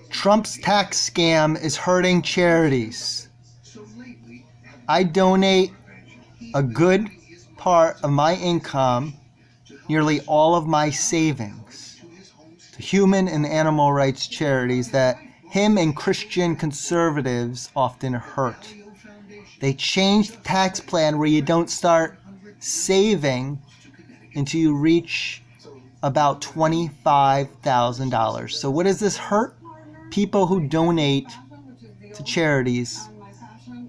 Trump's tax scam is hurting charities. I donate a good part of my income, nearly all of my savings, to human and animal rights charities that him and Christian conservatives often hurt. They changed the tax plan where you don't start saving until you reach about $25,000. So what does this hurt? People who donate to charities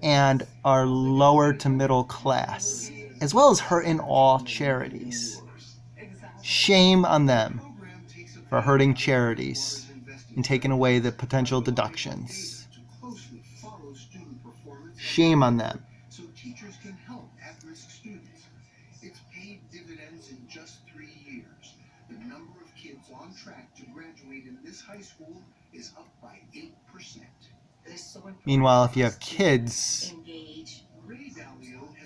and are lower to middle class, as well as hurting all charities. Shame on them for hurting charities and taking away the potential deductions. Shame on them. So teachers can help at-risk students. It's paid dividends in just 3 years. The number of kids on track to graduate in this high school is up by 8%. Meanwhile, if you have kids,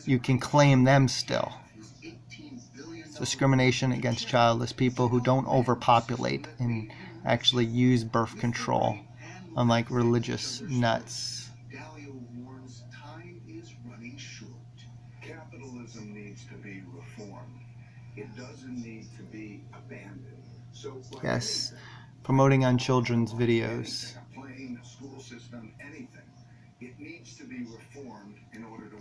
you can claim them still. It's discrimination against childless people who don't overpopulate and actually use birth control, unlike religious nuts. Capitalism needs to be reformed. It doesn't need to be abandoned. Yes, promoting on children's videos.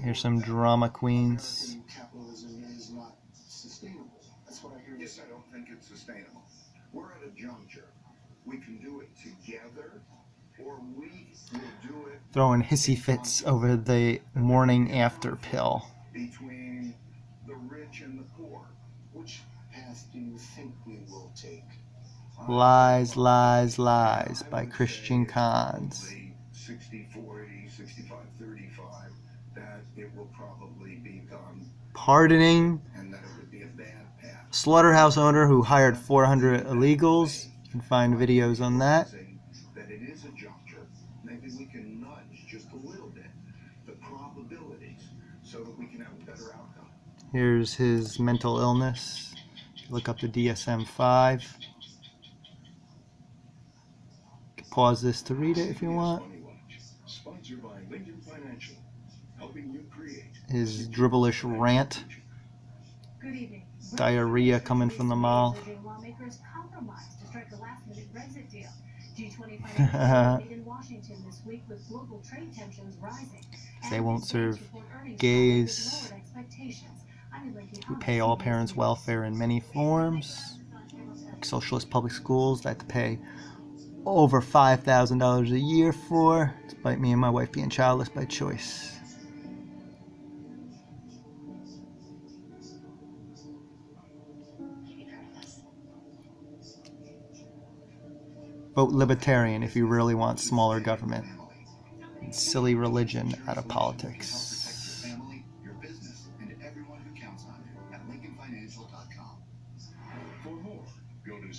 Here's some drama queens. Capitalism is not sustainable. That's what I hear. Yes, I don't think it's sustainable. We're at a juncture. We can do it together, or we will do it. Throwing hissy fits over the morning after pill. Between the rich and the poor, which path do you think we will take? Lies, Lies, Lies by Christian Cons. 60-40, 65-35, that it will probably be done. Pardoning and that it would be a bad path. Slaughterhouse owner who hired 400 illegals. You can find videos on that. That it is a juncture. Maybe we can nudge just a little bit the probabilities so that we can have a better outcome. Here's his mental illness. Look up the DSM-5. Pause this to read it if you want. His dribblish rant. Diarrhea coming from the mouth. They won't serve gays. We pay all parents welfare in many forms. Like socialist public schools that have to pay over $5,000 a year for, despite me and my wife being childless by choice. Vote libertarian if you really want smaller government and silly religion out of politics. For more, go to